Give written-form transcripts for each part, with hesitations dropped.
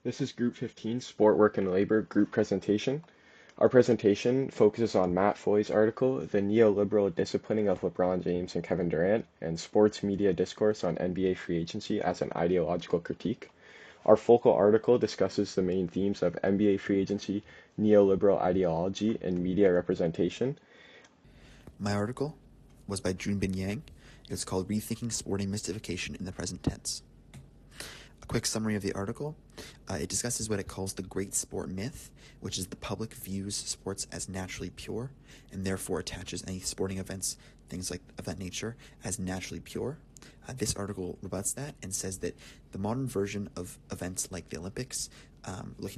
This is Group 15, Sport, Work, and Labor group presentation. Our presentation focuses on Matt Foy's article, The Neoliberal Disciplining of LeBron James and Kevin Durant, and Sports Media Discourse on NBA Free Agency as an Ideological Critique. Our focal article discusses the main themes of NBA free agency, neoliberal ideology, and media representation. My article was by Junbin Yang. It's called Rethinking Sporting Mystification in the Present Tense. A quick summary of the article. It discusses what it calls the great sport myth, which is the public views sports as naturally pure and therefore attaches any sporting events, things like of that nature, as naturally pure. This article rebuts that and says that the modern version of events like the Olympics,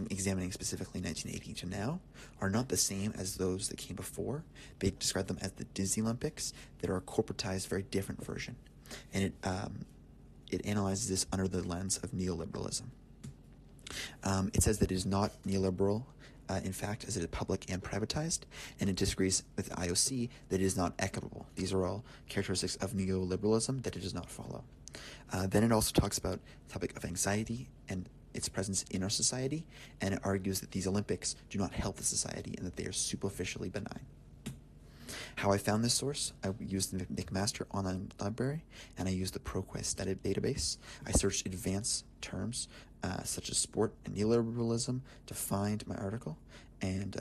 examining specifically 1980 to now, are not the same as those that came before. They describe them as the Disney Olympics that are a corporatized, very different version. And it analyzes this under the lens of neoliberalism. It says that it is not neoliberal, in fact, as it is public and privatized, and it disagrees with IOC that it is not equitable. These are all characteristics of neoliberalism that it does not follow. Then it also talks about the topic of anxiety and its presence in our society, and it argues that these Olympics do not help the society and that they are superficially benign. How I found this source: I used the McMaster online library, and I used the ProQuest database. I searched advanced terms such as sport and neoliberalism to find my article, and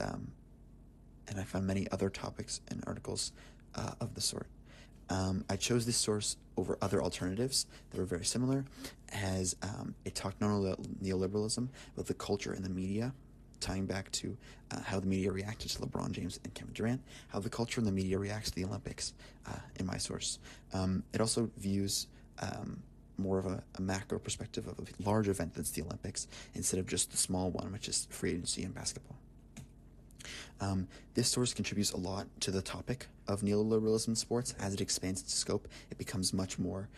I found many other topics and articles of the sort. I chose this source over other alternatives that were very similar, as it talked not only about neoliberalism, but the culture and the media, tying back to how the media reacted to LeBron James and Kevin Durant, how the culture and the media reacts to the Olympics in my source. It also views more of a macro perspective of a large event that's the Olympics, instead of just the small one, which is free agency and basketball. This source contributes a lot to the topic of neoliberalism in sports. As it expands its scope, it becomes much more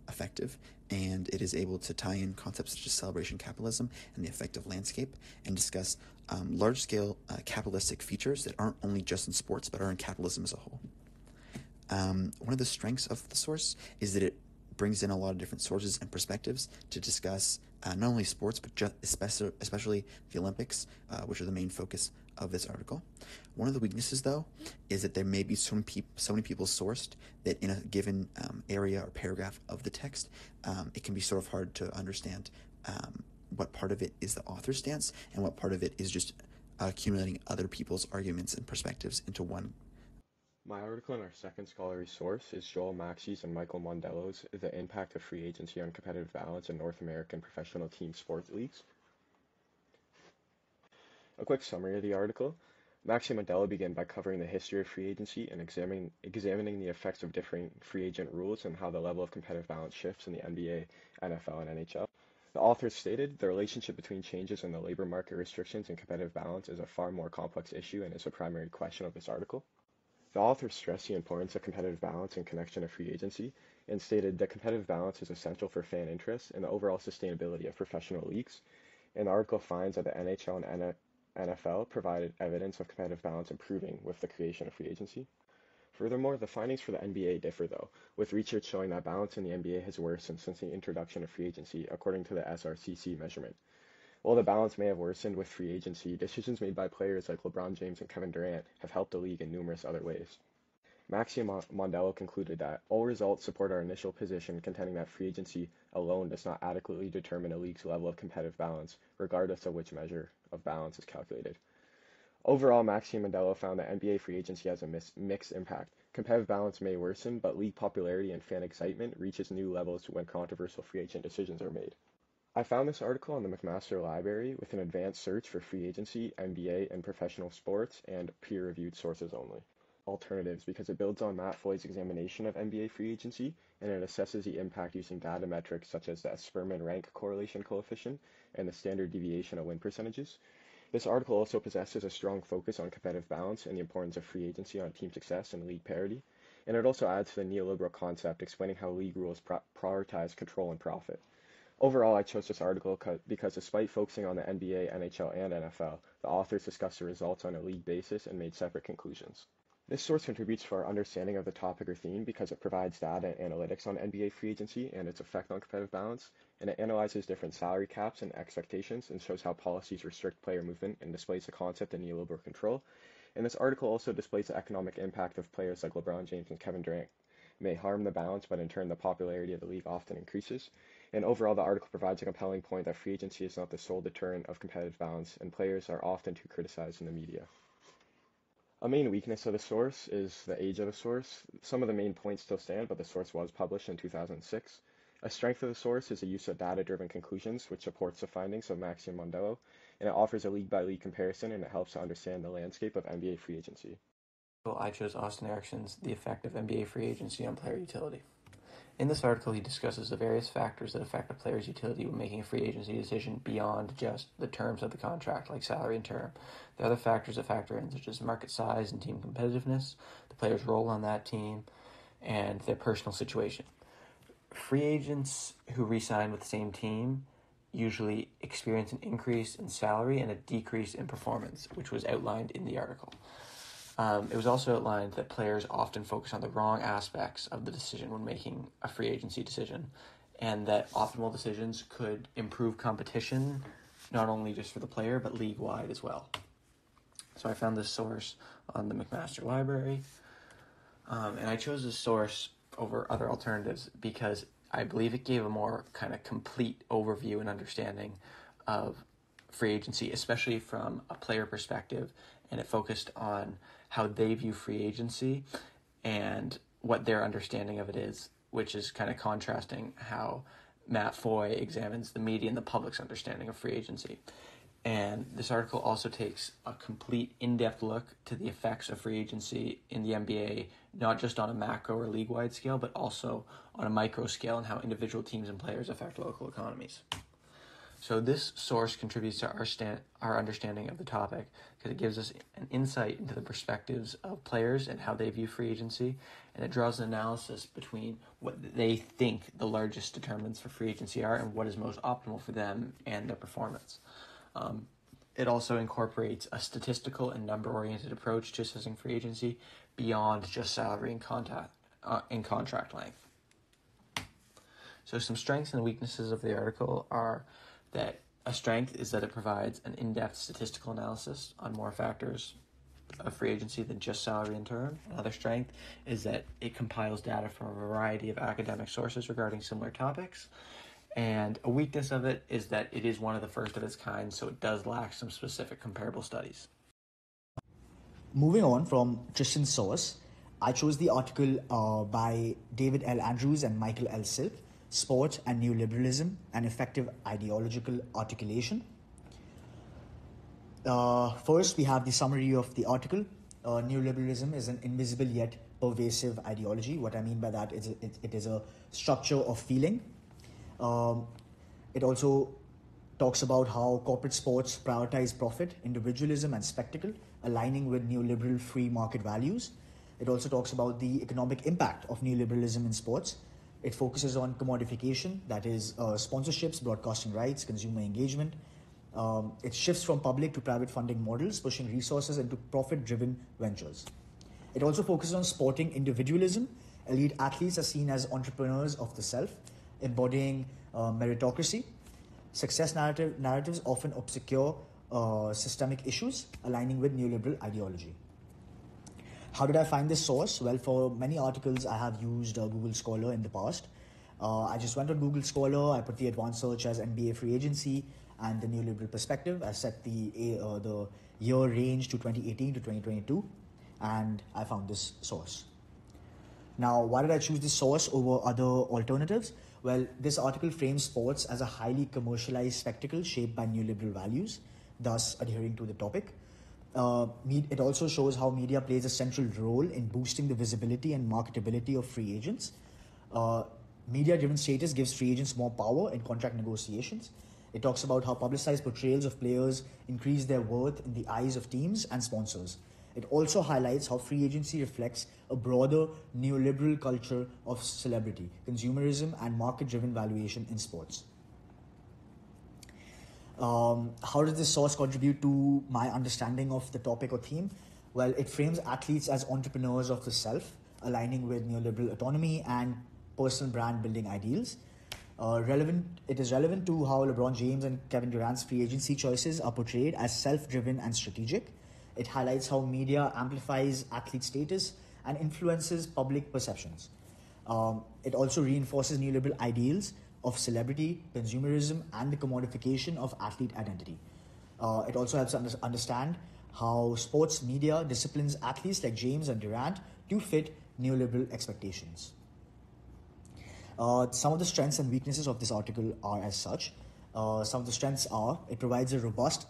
effective, and it is able to tie in concepts such as celebration capitalism and the effective landscape, and discuss large-scale capitalistic features that aren't only just in sports, but are in capitalism as a whole. One of the strengths of the source is that it brings in a lot of different sources and perspectives to discuss not only sports, but especially the Olympics, which are the main focus of this article. One of the weaknesses, though, is that there may be so many people sourced that in a given area or paragraph of the text, it can be sort of hard to understand what part of it is the author's stance and what part of it is just accumulating other people's arguments and perspectives into one. My article in our second scholarly source is Joel Maxey's and Michael Mondello's The Impact of Free Agency on Competitive Balance in North American Professional Team Sports Leagues. A quick summary of the article. Maxey and Mondello begin by covering the history of free agency and examining the effects of differing free agent rules and how the level of competitive balance shifts in the NBA, NFL, and NHL. The authors stated the relationship between changes in the labor market restrictions and competitive balance is a far more complex issue and is a primary question of this article. The authors stressed the importance of competitive balance in connection to free agency and stated that competitive balance is essential for fan interest and the overall sustainability of professional leagues. And the article finds that the NHL and NFL provided evidence of competitive balance improving with the creation of free agency. Furthermore, the findings for the NBA differ though, with research showing that balance in the NBA has worsened since the introduction of free agency according to the SRCC measurement. While the balance may have worsened with free agency, decisions made by players like LeBron James and Kevin Durant have helped the league in numerous other ways. Maxey and Mondello concluded that all results support our initial position, contending that free agency alone does not adequately determine a league's level of competitive balance, regardless of which measure of balance is calculated. Overall, Maxey and Mondello found that NBA free agency has a mixed impact. Competitive balance may worsen, but league popularity and fan excitement reaches new levels when controversial free agent decisions are made. I found this article on the McMaster Library with an advanced search for free agency, NBA, and professional sports, and peer-reviewed sources only. Alternatives, because it builds on Matt Foy's examination of NBA free agency, and it assesses the impact using data metrics such as the Sperman rank correlation coefficient and the standard deviation of win percentages. This article also possesses a strong focus on competitive balance and the importance of free agency on team success and league parity, and it also adds to the neoliberal concept explaining how league rules prioritize control and profit. Overall, I chose this article because despite focusing on the NBA, NHL, and NFL, the authors discussed the results on a league basis and made separate conclusions. This source contributes to our understanding of the topic or theme because it provides data and analytics on NBA free agency and its effect on competitive balance, and it analyzes different salary caps and expectations and shows how policies restrict player movement and displays the concept of neoliberal control. And this article also displays the economic impact of players like LeBron James and Kevin Durant may harm the balance, but in turn the popularity of the league often increases. And overall, the article provides a compelling point that free agency is not the sole deterrent of competitive balance, and players are often too criticized in the media. A main weakness of the source is the age of the source. Some of the main points still stand, but the source was published in 2006. A strength of the source is the use of data-driven conclusions, which supports the findings of Maxime Mondello, and it offers a league-by-league comparison, and it helps to understand the landscape of NBA free agency. I chose Austin Erickson's The Effect of NBA Free Agency on Player Utility. In this article, he discusses the various factors that affect a player's utility when making a free agency decision beyond just the terms of the contract, like salary and term. The other factors that factor in, such as market size and team competitiveness, the player's role on that team, and their personal situation. Free agents who re-sign with the same team usually experience an increase in salary and a decrease in performance, which was outlined in the article. It was also outlined that players often focus on the wrong aspects of the decision when making a free agency decision, and that optimal decisions could improve competition, not only just for the player, but league-wide as well. So I found this source on the McMaster Library, and I chose this source over other alternatives because I believe it gave a more kind of complete overview and understanding of free agency, especially from a player perspective, and it focused on how they view free agency and what their understanding of it is, which is kind of contrasting how Matt Foy examines the media and the public's understanding of free agency. And this article also takes a complete in-depth look to the effects of free agency in the NBA, not just on a macro or league-wide scale, but also on a micro scale and how individual teams and players affect local economies. So this source contributes to our understanding of the topic because it gives us an insight into the perspectives of players and how they view free agency, and it draws an analysis between what they think the largest determinants for free agency are and what is most optimal for them and their performance. It also incorporates a statistical and number-oriented approach to assessing free agency beyond just salary and contract length. So some strengths and weaknesses of the article are that a strength is that it provides an in-depth statistical analysis on more factors of free agency than just salary and term. Another strength is that it compiles data from a variety of academic sources regarding similar topics. And a weakness of it is that it is one of the first of its kind, so it does lack some specific comparable studies. Moving on from Tristan's source, I chose the article by David L. Andrews and Michael L. Silk, Sport and Neoliberalism, and Effective Ideological Articulation. First, we have the summary of the article. Neoliberalism is an invisible yet pervasive ideology. What I mean by that is it is a structure of feeling. It also talks about how corporate sports prioritize profit, individualism, and spectacle, aligning with neoliberal free market values. It also talks about the economic impact of neoliberalism in sports. It focuses on commodification, that is sponsorships, broadcasting rights, consumer engagement. It shifts from public to private funding models, pushing resources into profit-driven ventures. It also focuses on sporting individualism. Elite athletes are seen as entrepreneurs of the self, embodying meritocracy. Success narratives often obscure systemic issues, aligning with neoliberal ideology. How did I find this source? Well, for many articles, I have used Google Scholar in the past. I just went on Google Scholar, I put the advanced search as NBA free agency and the neoliberal perspective. I set the year range to 2018 to 2022, and I found this source. Now, why did I choose this source over other alternatives? Well, this article frames sports as a highly commercialized spectacle shaped by neoliberal values, thus adhering to the topic. It also shows how media plays a central role in boosting the visibility and marketability of free agents. Media-driven status gives free agents more power in contract negotiations. It talks about how publicized portrayals of players increase their worth in the eyes of teams and sponsors. It also highlights how free agency reflects a broader neoliberal culture of celebrity, consumerism, and market-driven valuation in sports. How does this source contribute to my understanding of the topic or theme? Well, it frames athletes as entrepreneurs of the self, aligning with neoliberal autonomy and personal brand building ideals. It is relevant to how LeBron James and Kevin Durant's free agency choices are portrayed as self-driven and strategic. It highlights how media amplifies athlete status and influences public perceptions. It also reinforces neoliberal ideals of celebrity, consumerism, and the commodification of athlete identity. It also helps us understand how sports media disciplines athletes like James and Durant to fit neoliberal expectations. Some of the strengths and weaknesses of this article are as such. Some of the strengths are it provides a robust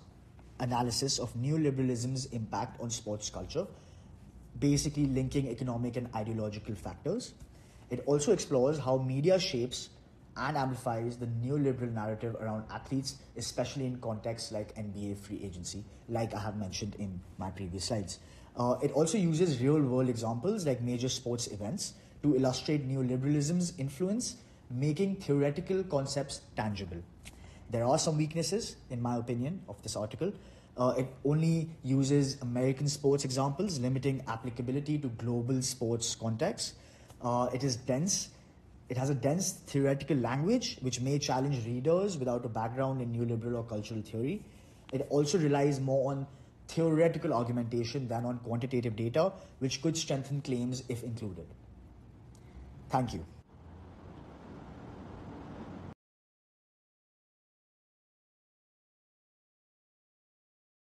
analysis of neoliberalism's impact on sports culture, basically linking economic and ideological factors. It also explores how media shapes and amplifies the neoliberal narrative around athletes, especially in contexts like NBA free agency, like I have mentioned in my previous slides. It also uses real-world examples like major sports events to illustrate neoliberalism's influence, making theoretical concepts tangible. There are some weaknesses, in my opinion, of this article. It only uses American sports examples, limiting applicability to global sports contexts. It is dense. It has a dense theoretical language which may challenge readers without a background in neoliberal or cultural theory. It also relies more on theoretical argumentation than on quantitative data, which could strengthen claims if included. Thank you.